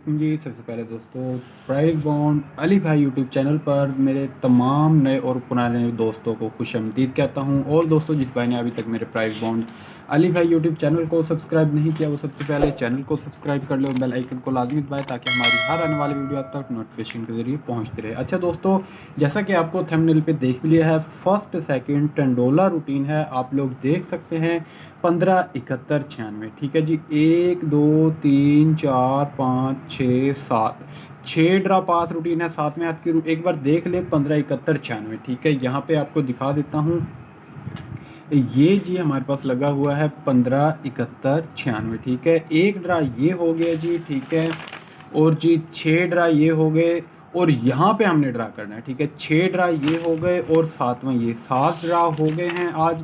जी, सबसे पहले दोस्तों प्राइस बॉन्ड अली भाई यूट्यूब चैनल पर मेरे तमाम नए और पुराने दोस्तों को खुशामदीद कहता हूं। और दोस्तों जिस भाई ने अभी तक मेरे प्राइस बॉन्ड अली भाई यूट्यूब चैनल को सब्सक्राइब नहीं किया वो सबसे पहले चैनल को सब्सक्राइब कर ले और बेल आइकन को लाजमी दबाएं ताकि हमारी हर आने वाली वीडियो आप तक नोटिफिकेशन के जरिए पहुंचती रहे। अच्छा दोस्तों, जैसा कि आपको थंबनेल पे देख लिया है, फर्स्ट सेकंड $10 रूटीन है, आप लोग देख सकते हैं 15 71 96। ठीक है जी, 1 2 3 4 5 6 7 6 ड्रा पास रूटीन है। सातवें हाथ की एक बार देख ले 15 71 96। ठीक है, यहाँ पे आपको दिखा देता हूँ, ये जी हमारे पास लगा हुआ है 15 71 96। ठीक है, एक ड्रा ये हो गया जी। ठीक है, और जी 6 ड्रा ये हो गए और यहाँ पे हमने ड्रा करना है। ठीक है, 6 ड्रा ये हो गए और सातवां ये 7 ड्रा हो गए हैं आज।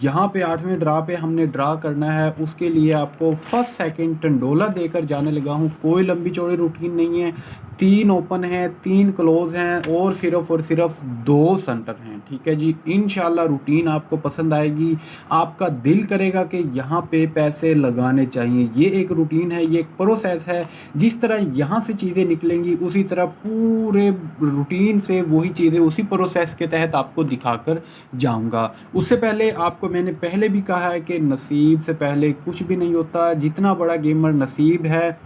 यहाँ पे आठवें ड्रा पे हमने ड्रा करना है, उसके लिए आपको फर्स्ट सेकंड $10 देकर जाने लगा हूँ। कोई लंबी चौड़ी रूटीन नहीं है, 3 ओपन हैं, 3 क्लोज हैं और सिर्फ 2 सेंटर हैं। ठीक है जी, इंशाल्लाह रूटीन आपको पसंद आएगी, आपका दिल करेगा कि यहाँ पे पैसे लगाने चाहिए। ये एक रूटीन है, ये एक प्रोसेस है। जिस तरह यहाँ से चीज़ें निकलेंगी उसी तरह पूरे रूटीन से वही चीज़ें उसी प्रोसेस के तहत आपको दिखाकर जाऊंगा। उससे पहले आपको मैंने पहले भी कहा है कि नसीब से पहले कुछ भी नहीं होता। जितना बड़ा गेमर नसीब है,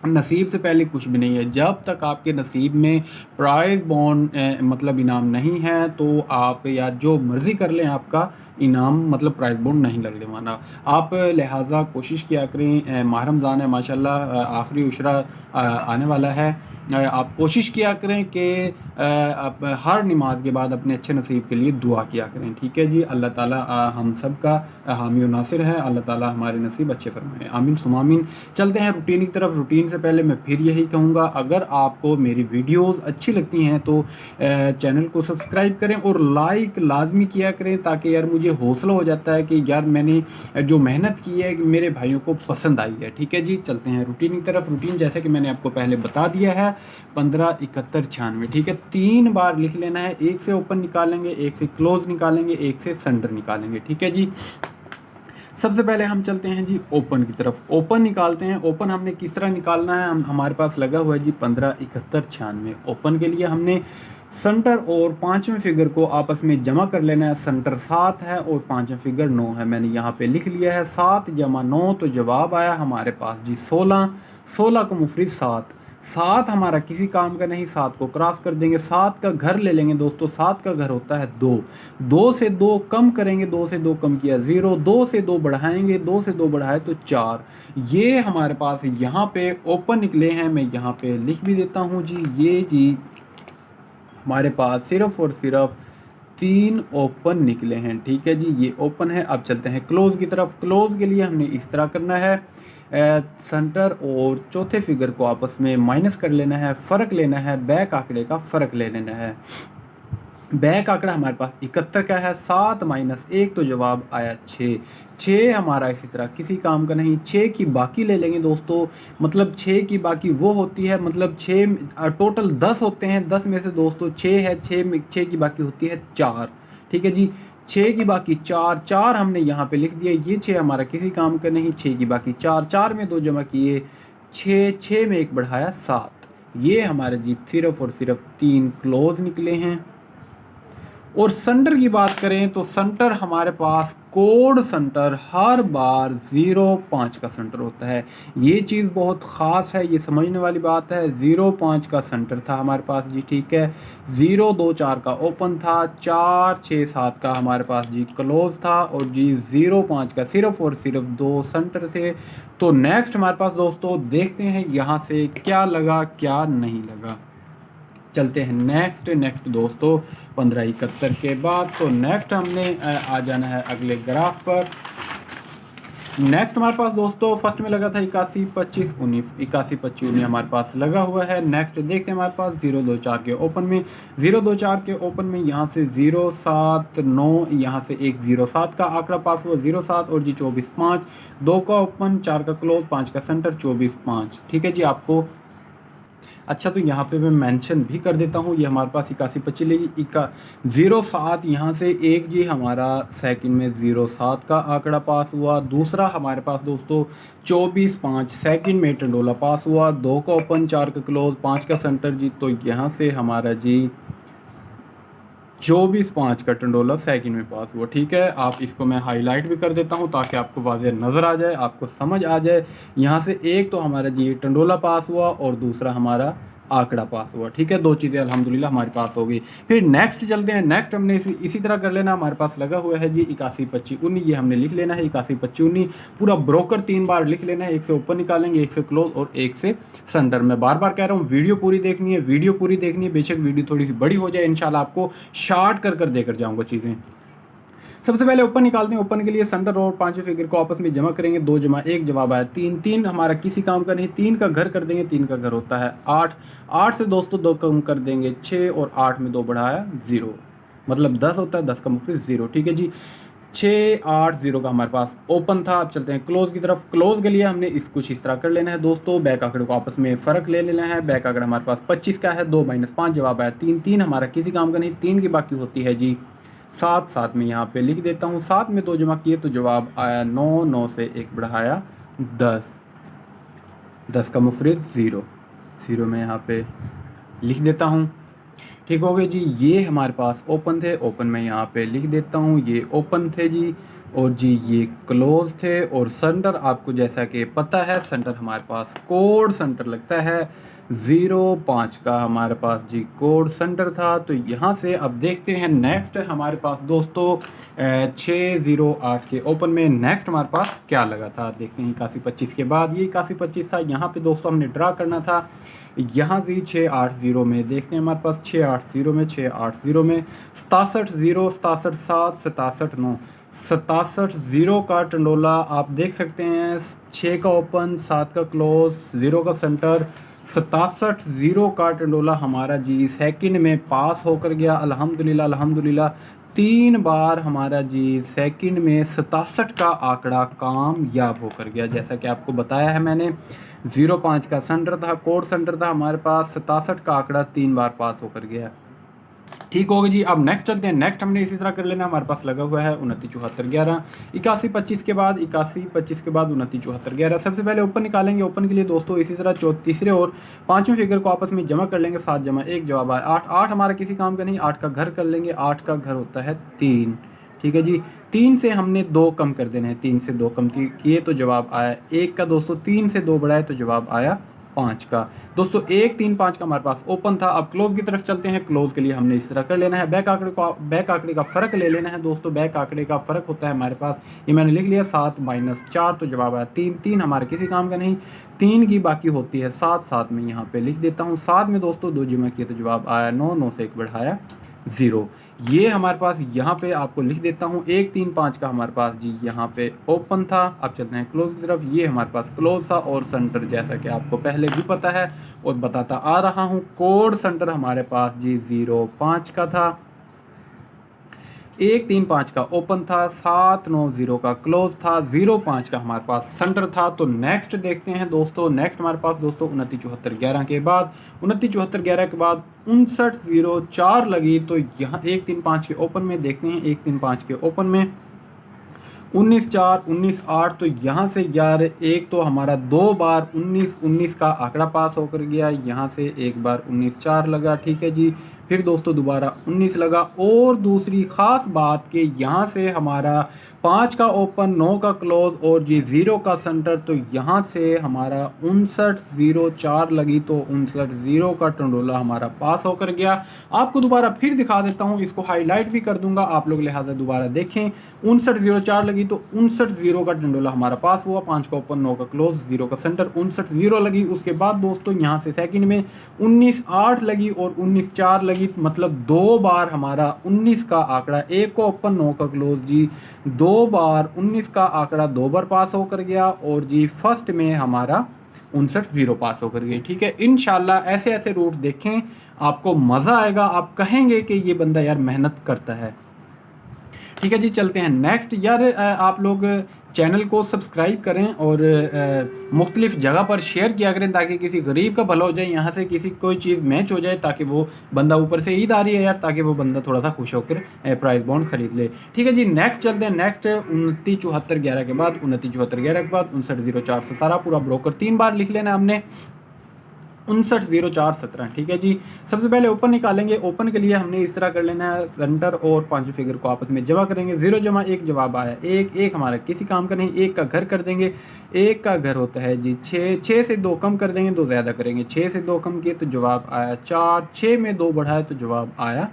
नसीब से पहले कुछ भी नहीं है। जब तक आपके नसीब में प्राइज बॉन्ड मतलब इनाम नहीं है तो आप या जो मर्ज़ी कर लें, आपका इनाम मतलब प्राइज बॉन्ड नहीं लगने वाला। आप लिहाजा कोशिश किया करें, माह रमज़ान है माशाल्लाह, आखिरी उशरा आने वाला है। आप कोशिश किया करें कि आप हर नमाज के बाद अपने अच्छे नसीब के लिए दुआ किया करें। ठीक है जी, अल्लाह ताला हम सब का हामी और नासिर है। अल्लाह ताला हमारे नसीब अच्छे फरमाए, आमीन सुम आमीन। चलते हैं रूटीन की तरफ। रूटीन से पहले मैं फिर यही कहूँगा, अगर आपको मेरी वीडियोस अच्छी लगती हैं तो चैनल को सब्सक्राइब करें और लाइक लाजमी किया करें, ताकि यार मुझे हौसला हो जाता है कि यार मैंने जो मेहनत की है मेरे भाइयों को पसंद आई है। ठीक है जी, चलते हैं रूटीन की तरफ। रूटीन जैसे कि मैंने आपको पहले बता दिया है, 15 71 96। ठीक है, 3 बार लिख लेना है। एक से ओपन निकालेंगे, एक से क्लोज निकालेंगे, एक से सेंटर निकालेंगे। ठीक है जी, सबसे पहले हम चलते हैं जी ओपन की तरफ। ओपन निकालते हैं। ओपन हमने किस तरह निकालना है, हमारे पास लगा हुआ है जी 15 71 96। ओपन के लिए हमने सेंटर और पांचवें फिगर को आपस में जमा कर लेना है। सेंटर 7 है और पांचवें फिगर 9 है। मैंने यहाँ पे लिख लिया है 7 जमा 9, तो जवाब आया हमारे पास जी 16। 16 को मुफरिद 7। 7 हमारा किसी काम का नहीं, 7 को क्रॉस कर देंगे। 7 का घर ले लेंगे दोस्तों, 7 का घर होता है 2। 2 से 2 कम करेंगे, 2 से 2 कम किया 0। 2 से 2 बढ़ाएंगे, 2 से 2 बढ़ाए तो 4। ये हमारे पास यहाँ पे ओपन निकले हैं। मैं यहाँ पे लिख भी देता हूँ जी, ये जी हमारे पास सिर्फ और सिर्फ 3 ओपन निकले हैं। ठीक है जी, ये ओपन है। अब चलते हैं क्लोज की तरफ। क्लोज के लिए हमने इस तरह करना है, सेंटर और चौथे फिगर को आपस में माइनस कर लेना है, फ़र्क लेना है, बैक आंकड़े का फ़र्क ले लेना है। बैक आंकड़ा हमारे पास 71 का है, 7 माइनस 1 तो जवाब आया 6। 6 हमारा इसी तरह किसी काम का नहीं। 6 की बाकी ले लेंगे दोस्तों, मतलब 6 की बाकी वो होती है, मतलब 6 टोटल 10 होते हैं। 10 में से दोस्तों 6 है, 6 की बाकी होती है 4। ठीक है जी, 6 की बाकी 4। 4 हमने यहाँ पे लिख दिया। ये 6 हमारा किसी काम का नहीं। 6 की बाकी 4, 4 में 2 जमा किए 6, 6 में 1 बढ़ाया 7। ये हमारे जी सिर्फ और सिर्फ 3 क्लोज निकले हैं। और सेंटर की बात करें तो सेंटर हमारे पास कोड सेंटर हर बार 0 5 का सेंटर होता है। ये चीज़ बहुत ख़ास है, ये समझने वाली बात है। 0 5 का सेंटर था हमारे पास जी। ठीक है, 0 2 4 का ओपन था, 4 6 7 का हमारे पास जी क्लोज था, और जी 0 5 का सिर्फ और सिर्फ 2 सेंटर थे। तो नेक्स्ट हमारे पास दोस्तों देखते हैं यहाँ से क्या लगा क्या नहीं लगा। चलते हैं नेक्स्ट दोस्तों 15 71 के बाद। तो नेक्स्ट हमने आ जाना है अगले ग्राफ पर। नेक्स्ट हमारे पास दोस्तों फर्स्ट में लगा था 81 25 19, 81 25 19 हमारे पास लगा हुआ है। नेक्स्ट देखते हैं हमारे पास 0 2 4 के ओपन में। 0 2 4 के ओपन में यहाँ से 0 7 9, यहाँ से एक 0 7 का आंकड़ा पास हुआ 0 7, और जी 24 5। 2 का ओपन, 4 का क्लोज, 5 का सेंटर, 24 5। ठीक है जी, आपको अच्छा तो यहाँ पे मैं मेंशन भी कर देता हूँ, ये हमारे पास 8125 लेगी 07 यहाँ से एक जी हमारा सेकंड में 07 का आंकड़ा पास हुआ। दूसरा हमारे पास दोस्तों 24-5 सेकंड में टंडोला पास हुआ, 2 का ओपन, 4 का क्लोज, 5 का सेंटर जी। तो यहाँ से हमारा जी 24-5 का टंडोला सेकंड में पास हुआ। ठीक है, आप इसको मैं हाईलाइट भी कर देता हूँ ताकि आपको वाज़ेह नज़र आ जाए, आपको समझ आ जाए। यहाँ से एक तो हमारा जी टंडोला पास हुआ और दूसरा हमारा आंकड़ा पास हुआ। ठीक है, दो चीज़ें अल्हम्दुलिल्लाह हमारे पास हो गई। फिर नेक्स्ट चलते हैं। नेक्स्ट हमने इसी तरह कर लेना। हमारे पास लगा हुआ है जी 812519, ये हमने लिख लेना है 812519 पूरा ब्रोकर 3 बार लिख लेना है। एक से ओपन निकालेंगे, एक से क्लोज और एक से सेंटर। मैं बार बार कह रहा हूँ वीडियो पूरी देखनी है, वीडियो पूरी देखनी है। बेशक वीडियो थोड़ी सी बड़ी हो जाए, इंशाल्लाह आपको शार्ट कर कर देकर जाऊँगा चीज़ें। सबसे पहले ओपन निकालते हैं। ओपन के लिए सेंटर और पांचवें फिगर को आपस में जमा करेंगे। 2 जमा 1 जवाब आया 3। 3 हमारा किसी काम का नहीं, 3 का घर कर देंगे, 3 का घर होता है 8। 8 से दोस्तों 2 कम कर देंगे 6 और 8 में 2 बढ़ाया 0, मतलब 10 होता है, 10 का मुफिस 0। ठीक है जी, 6 8 0 का हमारे पास ओपन था। अब चलते हैं क्लोज की तरफ। क्लोज के लिए हमने कुछ इस तरह कर लेना है दोस्तों। बैक आंकड़े को आपस में फ़र्क ले लेना है। बैक आंकड़ा हमारे पास 25 का है, 2 - 5 जवाब आया 3। 3 हमारा किसी काम का नहीं, 3 की बाकी होती है जी 7। 7 में यहाँ पे लिख देता हूँ। 7 में 2 जमा किए तो जवाब आया 9। 9 से 1 बढ़ाया 10। 10 का मुफरिद 0। 0 में यहाँ पे लिख देता हूँ। ठीक हो गए जी, ये हमारे पास ओपन थे। ओपन में यहाँ पे लिख देता हूँ, ये ओपन थे जी, और जी ये क्लोज थे। और सेंटर आपको जैसा कि पता है, सेंटर हमारे पास कोड सेंटर लगता है 05 का हमारे पास जी कोड सेंटर था। तो यहाँ से अब देखते हैं नेक्स्ट हमारे पास दोस्तों 608 के ओपन में नेक्स्ट हमारे पास क्या लगा था। देखते हैं 8125 के बाद ये 8125 था। यहाँ पे दोस्तों हमने ड्रा करना था। यहाँ से 680 में देखते हैं हमारे पास 680 में 680 में 67 0 67 7 67 9 67 0 का टंडोला आप देख सकते हैं। 6 का ओपन, 7 का क्लोज, 0 का सेंटर, 67 0 का टंडोला हमारा जी सेकंड में पास होकर गया। अल्हम्दुलिल्लाह अल्हम्दुलिल्लाह 3 बार हमारा जी सेकंड में 67 का आंकड़ा कामयाब होकर गया। जैसा कि आपको बताया है मैंने, 05 का सेंटर था, कोड सेंटर था हमारे पास। 67 का आंकड़ा 3 बार पास होकर गया। ठीक होगा जी। अब नेक्स्ट चलते हैं। नेक्स्ट हमने इसी तरह कर लेना। हमारे पास लगा हुआ है 29 74 11। 81 25 के बाद 81 25 के बाद 29 74 11। सबसे पहले ओपन निकालेंगे। ओपन के लिए दोस्तों इसी तरह तीसरे और पांचवें फिगर को आपस में जमा कर लेंगे। 7 जमा 1 जवाब आया 8। 8 हमारा किसी काम का नहीं, 8 का घर कर लेंगे। 8 का घर होता है 3। ठीक है जी, 3 से हमने 2 कम कर देने हैं। 3 से 2 कम किए तो जवाब आया 1 का दोस्तों। 3 से 2 बढ़ाए तो जवाब आया 5 का दोस्तों। 1 3 5 का हमारे पास ओपन था। अब क्लोज की तरफ चलते हैं। क्लोज के लिए हमने इस तरह कर लेना है। बैक आंकड़े का फ़र्क ले लेना है दोस्तों। बैक आंकड़े का फ़र्क होता है हमारे पास, ये मैंने लिख लिया 7 - 4 तो जवाब आया 3। 3 हमारे किसी काम का नहीं, 3 की बाकी होती है 7। 7 में यहाँ पे लिख देता हूँ। 7 में दोस्तों 2 जमा किए तो जवाब आया 9। 9 से 1 बढ़ाया 0। ये हमारे पास यहाँ पे आपको लिख देता हूँ 1 3 5 का हमारे पास जी यहाँ पे ओपन था। अब चलते हैं क्लोज की तरफ। ये हमारे पास क्लोज था और सेंटर जैसा कि आपको पहले भी पता है और बताता आ रहा हूँ, कोड सेंटर हमारे पास जी 05 का था। 1 3 5 का ओपन था, 7 9 0 का क्लोज था, 05 का हमारे पास सेंटर था। तो नेक्स्ट देखते हैं दोस्तों। नेक्स्ट हमारे पास दोस्तों 29 74 11 के बाद 29 74 11 के बाद 59 0 4 लगी। तो यहाँ 1 3 5 के ओपन में देखते हैं। 1 3 5 के ओपन में 19 4 19 8। तो यहाँ से यार एक तो हमारा 2 बार 19 19 का आंकड़ा पास होकर गया। यहाँ से एक बार 19 4 लगा। ठीक है जी, फिर दोस्तों दोबारा 19 लगा। और दूसरी ख़ास बात कि यहाँ से हमारा 5 का ओपन, 9 का क्लोज और जी 0 का सेंटर। तो यहाँ से हमारा 59 0 4 लगी। तो 59 0 का टंडोला हमारा पास होकर गया। आपको दोबारा फिर दिखा देता हूँ, इसको हाईलाइट भी कर दूंगा आप लोग, लिहाजा दोबारा देखें। 59 0 4 लगी तो 59 0 का टंडोला हमारा पास हुआ। 5 का ओपन, 9 का क्लोज, 0 का सेंटर, 59 0 लगी। उसके बाद दोस्तों यहाँ से सेकंड में 19 8 लगी और 19 4 लगी। मतलब 2 बार हमारा 19 का आंकड़ा, 1 का ओपन 9 का क्लोज जी 2 बार 19 का आंकड़ा 2 बार पास होकर गया। और जी फर्स्ट में हमारा 59 0 पास होकर गई। ठीक है, इंशाल्लाह ऐसे ऐसे रूट देखें, आपको मज़ा आएगा। आप कहेंगे कि ये बंदा यार मेहनत करता है। ठीक है जी, चलते हैं नेक्स्ट। यार आप लोग चैनल को सब्सक्राइब करें और मुख्तलिफ जगह पर शेयर किया करें ताकि किसी गरीब का भला हो जाए, यहाँ से किसी कोई चीज़ मैच हो जाए, ताकि वो बंदा, ऊपर से ईद आ रही है यार, ताकि वो बंदा थोड़ा सा खुश होकर प्राइस बॉन्ड खरीद ले। ठीक है जी, नेक्स्ट चलते हैं। नेक्स्ट 297411 के बाद 297411 के बाद 590417 पूरा ब्रोकर 3 बार लिख लेना हमने, 590417। ठीक है जी, सबसे पहले ओपन निकालेंगे। ओपन के लिए हमने इस तरह कर लेना है, सेंटर और 5 फिगर को आपस में जमा करेंगे। 0 जमा 1 जवाब आया, एक हमारा किसी काम का नहीं, 1 का घर कर देंगे। 1 का घर होता है जी 6 से 2 कम कर देंगे, 2 ज़्यादा करेंगे। 6 से 2 कम किए तो जवाब आया 4, 6 में 2 बढ़ाए तो जवाब आया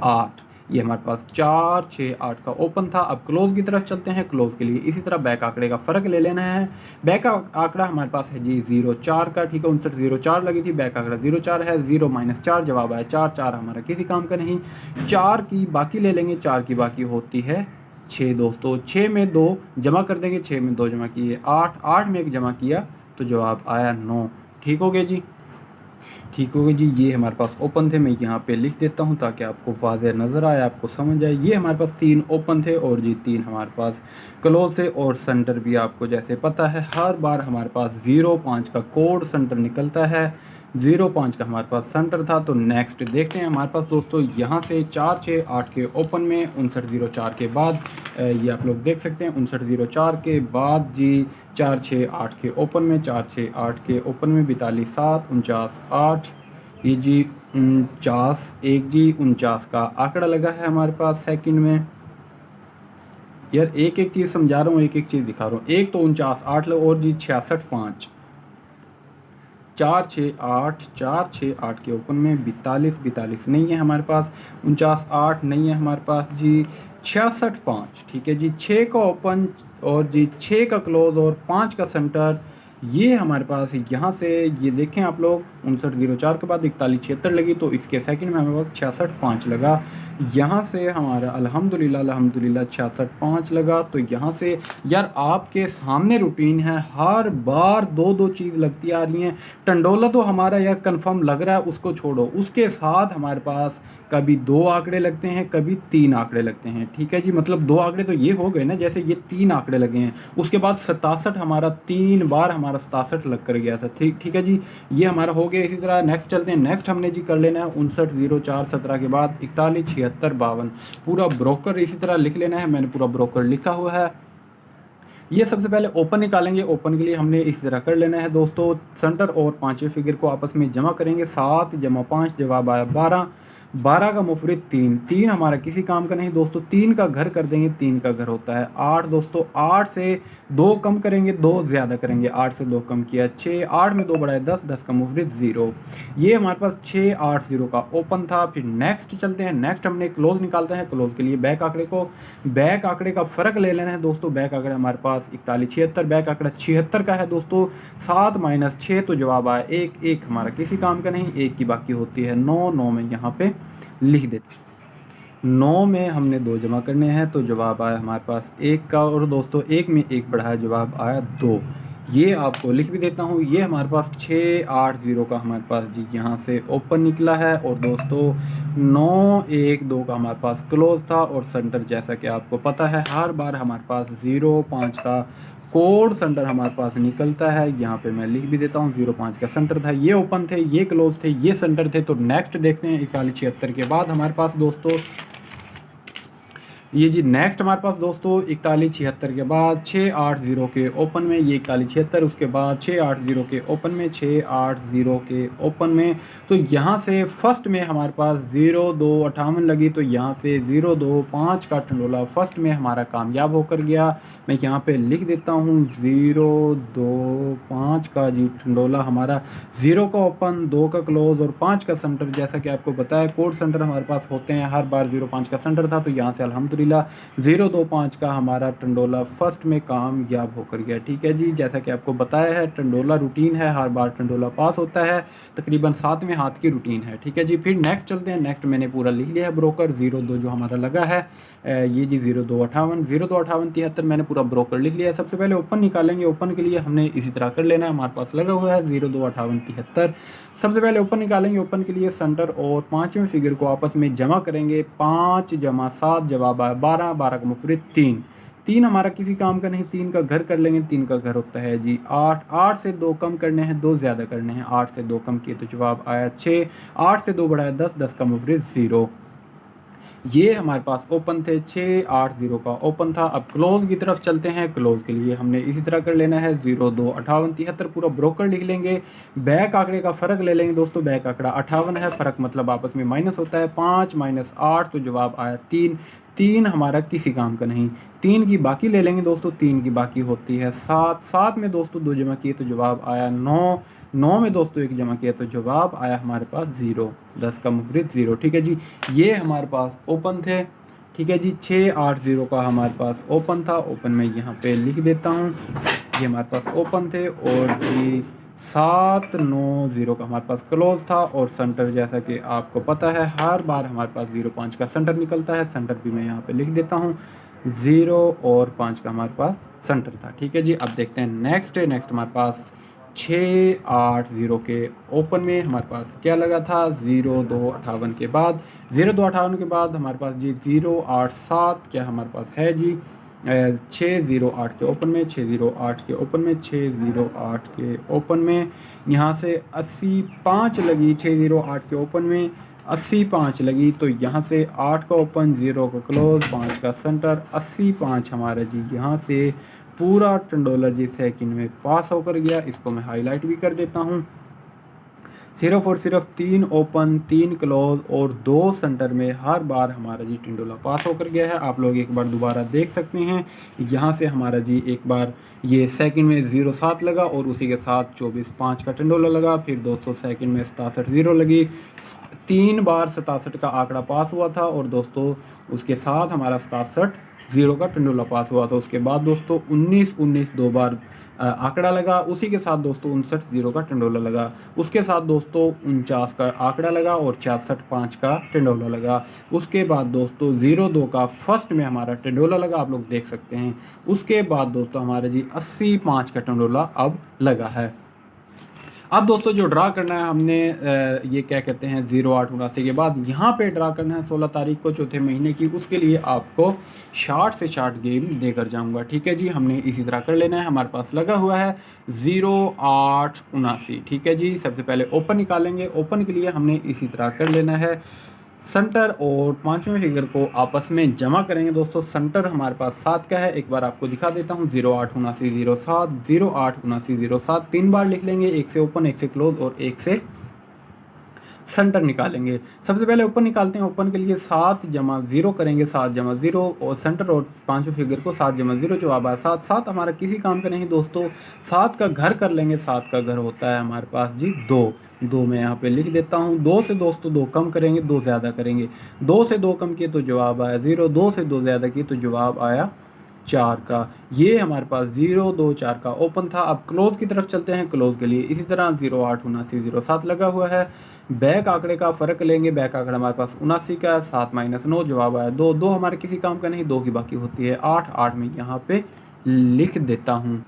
8। ये हमारे पास 4 6 8 का ओपन था। अब क्लोज की तरफ चलते हैं। क्लोज के लिए इसी तरह बैक आंकड़े का फ़र्क ले लेना है। बैक आंकड़ा हमारे पास है जी 0 4 का। ठीक है, 5904 लगी थी, बैक आंकड़ा 0 4 है। 0 - 4 जवाब आया 4, 4 हमारा किसी काम का नहीं। 4 की बाकी ले लेंगे, 4 की बाकी होती है 6 दोस्तों। 6 में 2 जमा कर देंगे, 6 में 2 जमा किए 8, 8 में 1 जमा किया तो जवाब आया 9। ठीक हो गया जी, ठीक होगा जी। ये हमारे पास ओपन थे, मैं यहाँ पे लिख देता हूँ ताकि आपको वाज़ेह नज़र आए, आपको समझ आए। ये हमारे पास 3 ओपन थे और जी 3 हमारे पास क्लोज थे। और सेंटर भी आपको जैसे पता है हर बार हमारे पास 05 का कोड सेंटर निकलता है। 05 का हमारे पास सेंटर था। तो नेक्स्ट देखते हैं हमारे पास दोस्तों, यहाँ से 4 6 8 के ओपन में 5904 के बाद ये आप लोग देख सकते हैं 5904 के बाद जी 4 6 8 के ओपन में, 4 6 8 के ओपन में 42 7 49 8, ये जी 49 1 जी 49 का आंकड़ा लगा है हमारे पास सेकंड में। यार एक एक चीज़ समझा रहा हूँ, एक एक चीज़ दिखा रहा हूँ। एक तो 49 8 लो और जी 66 5, 4 6 8, 4 6 8 के ओपन में 42 42 नहीं है हमारे पास, 49 8 नहीं है हमारे पास जी, 66 5। ठीक है जी, 6 का ओपन और जी 6 का क्लोज और 5 का सेंटर, ये हमारे पास यहाँ से ये देखें आप लोग 5904 के बाद 4176 लगी, तो इसके सेकंड में हमारे पास 66 5 लगा। यहाँ से हमारा अल्हम्दुलिल्लाह 66 5 लगा। तो यहाँ से यार आपके सामने रूटीन है, हर बार 2 चीज़ लगती आ रही हैं। टंडोला तो हमारा यार कंफर्म लग रहा है, उसको छोड़ो, उसके साथ हमारे पास कभी 2 आंकड़े लगते हैं, कभी 3 आंकड़े लगते हैं। ठीक है जी, मतलब 2 आंकड़े तो ये हो गए ना, जैसे ये 3 आंकड़े लगे हैं। उसके बाद 67 हमारा 3 बार हमारा 67 लग कर गया था। ठीक है जी, ये हमारा हो गया। इसी तरह नेक्स्ट चलते हैं। नेक्स्ट हमने जी कर लेना है 590417 के बाद 41 76 52 पूरा ब्रोकर इसी तरह लिख लेना है। मैंने पूरा ब्रोकर लिखा हुआ है। ये सबसे पहले ओपन निकालेंगे। ओपन के लिए हमने इस तरह कर लेना है दोस्तों, सेंटर और 5वें फिगर को आपस में जमा करेंगे। 7 जमा 5 जवाब आया 12, 12 का मुफरिद 3, 3 हमारा किसी काम का नहीं दोस्तों। 3 का घर कर देंगे, 3 का घर होता है 8 दोस्तों। 8 से 2 कम करेंगे, 2 ज़्यादा करेंगे, 8 से 2 कम किया 6, 8 में 2 बढ़ाए 10, 10 का मुफरिद 0। ये हमारे पास 6 8 0 का ओपन था। फिर नेक्स्ट चलते हैं। नेक्स्ट हमने क्लोज निकालते हैं। क्लोज के लिए बैक आंकड़े को, बैक आंकड़े का फ़र्क ले लेना है दोस्तों। बैक आंकड़े हमारे पास 41 76, बैक आंकड़ा 76 का है दोस्तों। 7 - 6 तो जवाब आया 1, 1 हमारा किसी काम का नहीं, 1 की बाकी होती है 9, 9 में यहाँ पे लिख देते। 9 में हमने 2 जमा करने हैं तो जवाब आया हमारे पास 1 का। और दोस्तों 1 में 1 बढ़ाया, जवाब आया 2। ये आपको लिख भी देता हूँ। ये हमारे पास 6 8 0 का हमारे पास जी यहाँ से ओपन निकला है। और दोस्तों 9 1 2 का हमारे पास क्लोज था। और सेंटर जैसा कि आपको पता है हर बार हमारे पास 0 5 का कोड सेंटर हमारे पास निकलता है। यहाँ पे मैं लिख भी देता हूँ 05 का सेंटर था। ये ओपन थे, ये क्लोज थे, ये सेंटर थे। तो नेक्स्ट देखते हैं 41 76 के बाद हमारे पास दोस्तों ये जी नेक्स्ट हमारे पास दोस्तों 41 76 के बाद 6 8 0 के ओपन में, ये 41 76, उसके बाद 6 8 0 के ओपन में, 6 8 0 के ओपन में। तो यहाँ से फर्स्ट में हमारे पास 0 2 58 लगी। तो यहाँ से 0 2 5 का टंडोला फर्स्ट में हमारा कामयाब होकर गया। मैं यहाँ पे लिख देता हूँ 0 2 5 का जी टंडोला हमारा, 0 का ओपन, 2 का क्लोज और 5 का सेंटर। जैसा कि आपको बताया कोड सेंटर हमारे पास होते हैं, हर बार 0 5 का सेंटर था। तो यहाँ से अल्हम्दुलिल्लाह 0 2 5 का हमारा टंडोला फर्स्ट में कामयाब होकर गया। ठीक है जी, जैसा कि आपको बताया है टंडोला रूटीन है, हर बार टंडोला पास होता है, तकरीबन 7वें हाथ की रूटीन है। ठीक है जी, फिर नेक्स्ट चलते हैं। नेक्स्ट मैंने पूरा लिख लिया है ब्रोकर। 0 2 जो हमारा लगा है ये जी 0 2 58, 0 2 58 73 मैंने पूरा ब्रोकर लिख लिया है। सबसे पहले ओपन निकालेंगे। ओपन के लिए हमने इसी तरह कर लेना है, हमारे पास लगा हुआ है 0 2 58 73। सबसे पहले ओपन निकालेंगे। ओपन के लिए सेंटर और 5वें फिगर को आपस में जमा करेंगे। 5 जमा 7 जवाब आया 12, 12 का मुफरिद 3, तीन हमारा किसी काम का नहीं, तीन का घर कर लेंगे, तीन का घर होता है जी 8। 8 से 2 कम करने हैं, 2 ज़्यादा करने हैं। 8 से 2 कम किए तो जवाब आया 6। 8 से 2 बढ़ाया 10, 10 का मुफरिद 0। ये हमारे पास ओपन थे, 6 8 0 का ओपन था। अब क्लोज की तरफ चलते हैं। क्लोज के लिए हमने इसी तरह कर लेना है, 0 2 58 73 पूरा ब्रोकर लिख लेंगे। बैक आंकड़े का फ़र्क ले लेंगे दोस्तों, बैक आंकड़ा 58 है, फ़र्क मतलब आपस में माइनस होता है। 5 - 8 तो जवाब आया 3। 3 हमारा किसी काम का नहीं। 3 की बाकी ले लेंगे दोस्तों, 3 की बाकी होती है 7। 7 में दोस्तों 2 जमा किए तो जवाब आया 9। 9 में दोस्तों 1 जमा किया तो जवाब आया हमारे पास 0। 10 का मुफरिद 0। ठीक है जी, ये हमारे पास ओपन थे। ठीक है जी, 6 8 0 का हमारे पास ओपन था। ओपन में यहाँ पे लिख देता हूँ, ये हमारे पास ओपन थे। और जी 7 9 0 का हमारे पास क्लोज था। और सेंटर जैसा कि आपको पता है हर बार हमारे पास 0 5 का सेंटर निकलता है। सेंटर भी मैं यहाँ पे लिख देता हूँ, 0 और 5 का हमारे पास सेंटर था। ठीक है जी, अब देखते हैं नेक्स्ट हमारे पास 6 8 0 के ओपन में हमारे पास क्या लगा था, 0 2 58 के बाद, 0 2 58 के बाद हमारे पास जी 0 8 7 क्या हमारे पास है जी 6 0 8 के ओपन में, 6 0 8 के ओपन में, 6 0 8 के ओपन में। यहाँ से 80 5 लगी, 6 0 8 के ओपन में 80 5 लगी। तो यहाँ से 8 का ओपन, 0 का क्लोज, 5 का सेंटर, 80 5 हमारा जी यहाँ से पूरा टंडोला जी सेकंड में पास होकर गया। इसको मैं हाईलाइट भी कर देता हूँ। सिर्फ और सिर्फ 3 ओपन 3 क्लोज और 2 सेंटर में हर बार हमारा जी टंडोला पास होकर गया है। आप लोग एक बार दोबारा देख सकते हैं, यहाँ से हमारा जी एक बार ये सेकंड में 0 7 लगा और उसी के साथ 24 5 का टंडोला लगा। फिर दोस्तों सेकंड में 67 0 लगी। 3 बार 67 का आंकड़ा पास हुआ था और दोस्तों उसके साथ हमारा 67 0 का टंडोला पास हुआ था। उसके बाद दोस्तों 19 19 2 बार आंकड़ा लगा। उसी के साथ दोस्तों 59 0 का टंडोला लगा। उसके साथ दोस्तों 49 का आंकड़ा लगा और 66 5 का टंडोला लगा। उसके बाद दोस्तों 0 2 का फर्स्ट में हमारा टंडोला लगा, आप लोग देख सकते हैं। उसके बाद दोस्तों हमारा जी 80 5 का टंडोला अब लगा है। अब दोस्तों जो ड्रा करना है हमने ये क्या कहते हैं 0 8 79 के बाद यहाँ पे ड्रा करना है 16 तारीख को चौथे महीने की। उसके लिए आपको शार्ट से शार्ट गेम देकर जाऊंगा। ठीक है जी, हमने इसी तरह कर लेना है। हमारे पास लगा हुआ है 0 8 79। ठीक है जी, सबसे पहले ओपन निकालेंगे। ओपन के लिए हमने इसी तरह कर लेना है, सेंटर और पांचवें फिगर को आपस में जमा करेंगे। दोस्तों सेंटर हमारे पास 7 का है, एक बार आपको दिखा देता हूँ, 0 8 79 0 7 0 8 79 0 7 3 बार लिख लेंगे, एक से ओपन, एक से क्लोज और एक से सेंटर निकालेंगे। सबसे पहले ओपन निकालते हैं। ओपन के लिए 7 जमा 0 करेंगे, 7 जमा 0 और सेंटर और पांचवें फिगर को 7 जमा 0 जवाब आया 7। 7 हमारा किसी काम का नहीं दोस्तों, 7 का घर कर लेंगे। 7 का घर होता है हमारे पास जी 2। 2 मैं यहाँ पे लिख देता हूँ। 2 से दोस्तों 2 कम करेंगे, 2 ज़्यादा करेंगे। 2 से 2 कम किए तो जवाब आया 0। 2 से 2 ज़्यादा किए तो जवाब आया 4 का। ये हमारे पास 0 2 4 का ओपन था। अब क्लोज की तरफ चलते हैं। क्लोज के लिए इसी तरह 0 8 79 0 7 लगा हुआ है। बैक आंकड़े का फ़र्क लेंगे। बैक आंकड़ा हमारे पास 79 का, 7 - 9 जवाब आया 2। 2 हमारे किसी काम का नहीं, 2 की बाकी होती है 8। 8 में यहाँ पे लिख देता हूँ।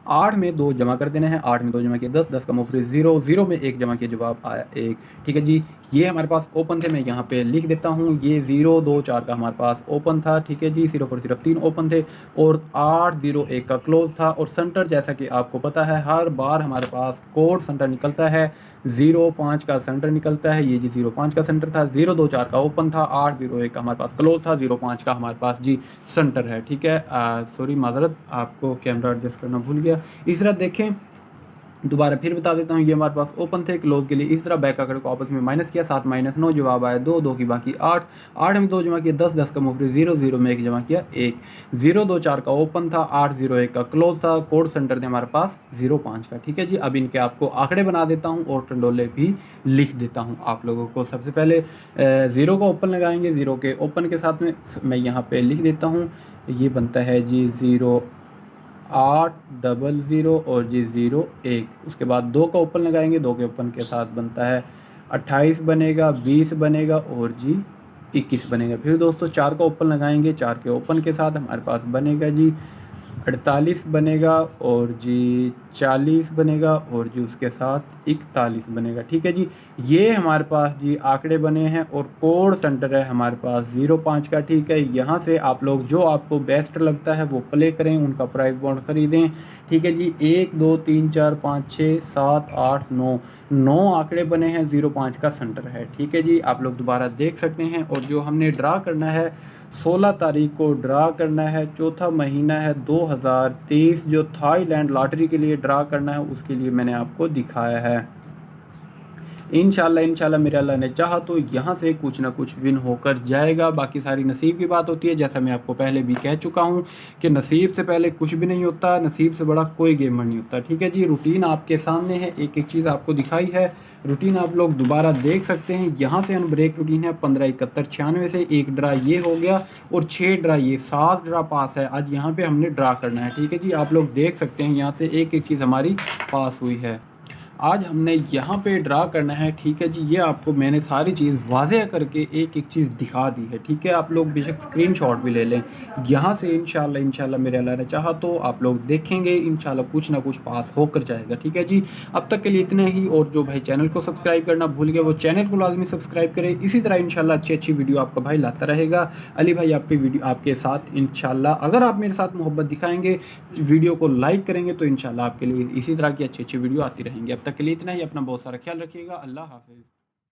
8 में 2 जमा कर देना है। 8 में 2 जमा किया 10, 10 का मुफरिद 0, 0 में 1 जमा किया जवाब आया 1। ठीक है जी, ये हमारे पास ओपन थे, मैं यहाँ पे लिख देता हूँ। ये 0 2 4 का हमारे पास ओपन था। ठीक है जी, सिर्फ और सिर्फ 3 ओपन थे और 8 0 1 का क्लोज था। और सेंटर जैसा कि आपको पता है हर बार हमारे पास कोड सेंटर निकलता है, 0 5 का सेंटर निकलता है। ये जी 0 5 का सेंटर था, 0 2 4 का ओपन था, 8 0 1 का हमारे पास क्लोज था, 0 5 का हमारे पास जी सेंटर है। ठीक है, सॉरी माजरत, आपको कैमरा एडजस्ट करना भूल गया। इस तरह देखें, दोबारा फिर बता देता हूँ, ये हमारे पास ओपन थे। क्लोज के लिए इस तरह बैक आंकड़े को आपस में माइनस किया, 7 - 9 जवाब आया 2। 2 की बाकी 8। 8 में 2 जमा किया 10, 10 का मुफरिद 0, 0 में 1 जमा किया 1। 0 2 4 का ओपन था, 8 0 1 का क्लोज था। कोड सेंटर थे हमारे पास 0 5 का। ठीक है जी, अब इनके आपको आंकड़े बना देता हूँ और टंडोले भी लिख देता हूँ आप लोगों को। सबसे पहले 0 का ओपन लगाएंगे। 0 के ओपन के साथ में मैं यहाँ पे लिख देता हूँ, ये बनता है जी 0 8 00 और जी 0 1। उसके बाद 2 का ओपन लगाएंगे। 2 के ओपन के साथ बनता है 28 बनेगा, 20 बनेगा और जी 21 बनेगा। फिर दोस्तों 4 का ओपन लगाएंगे। 4 के ओपन के साथ हमारे पास बनेगा जी 48 बनेगा और जी 40 बनेगा और जी उसके साथ 41 बनेगा। ठीक है जी, ये हमारे पास जी आंकड़े बने हैं और कोड सेंटर है हमारे पास 05 का। ठीक है, यहाँ से आप लोग जो आपको बेस्ट लगता है वो प्ले करें, उनका प्राइस बॉन्ड ख़रीदें। ठीक है जी, 1 2 3 4 5 6 7 8 9 आंकड़े बने हैं, 05 का सेंटर है। ठीक है जी, आप लोग दोबारा देख सकते हैं। और जो हमने ड्रा करना है 16 तारीख को ड्रा करना है, चौथा महीना है 2023, जो थाईलैंड लॉटरी के लिए ड्रा करना है उसके लिए मैंने आपको दिखाया है। इंशाल्लाह मेरे अल्लाह ने चाहा तो यहाँ से कुछ ना कुछ विन होकर जाएगा। बाकी सारी नसीब की बात होती है, जैसा मैं आपको पहले भी कह चुका हूँ कि नसीब से पहले कुछ भी नहीं होता, नसीब से बड़ा कोई गेमर नहीं होता। ठीक है जी, रूटीन आपके सामने है, एक एक चीज़ आपको दिखाई है, रूटीन आप लोग दोबारा देख सकते हैं। यहाँ से अनब्रेक रूटीन है 15 71 96 से एक ड्रा ये हो गया और 6 ड्रा ये 7 ड्रा पास है। आज यहाँ पे हमने ड्रा करना है। ठीक है जी, आप लोग देख सकते हैं यहाँ से एक एक चीज़ हमारी पास हुई है। आज हमने यहाँ पे ड्रा करना है। ठीक है जी, ये आपको मैंने सारी चीज़ वाज़ेह करके एक एक चीज़ दिखा दी है। ठीक है, आप लोग बेशक स्क्रीनशॉट भी ले लें यहाँ से। इंशाल्लाह मेरे अल्लाह ने चाहा तो आप लोग देखेंगे, इंशाल्लाह कुछ ना कुछ पास होकर जाएगा। ठीक है जी, अब तक के लिए इतना ही। और जो भाई चैनल को सब्सक्राइब करना भूल गया वो चैनल को लाजमी सब्सक्राइब करें। इसी तरह इंशाल्लाह अच्छी वीडियो आपका भाई लाता रहेगा। अली भाई आपकी वीडियो आपके साथ इंशाल्लाह, अगर आप मेरे साथ मोहब्बत दिखाएंगे, वीडियो को लाइक करेंगे तो इंशाल्लाह आपके लिए इसी तरह की अच्छी वीडियो आती रहेंगी। अब तक के लिए इतना ही। अपना बहुत सारा ख्याल रखिएगा। अल्लाह हाफिज़।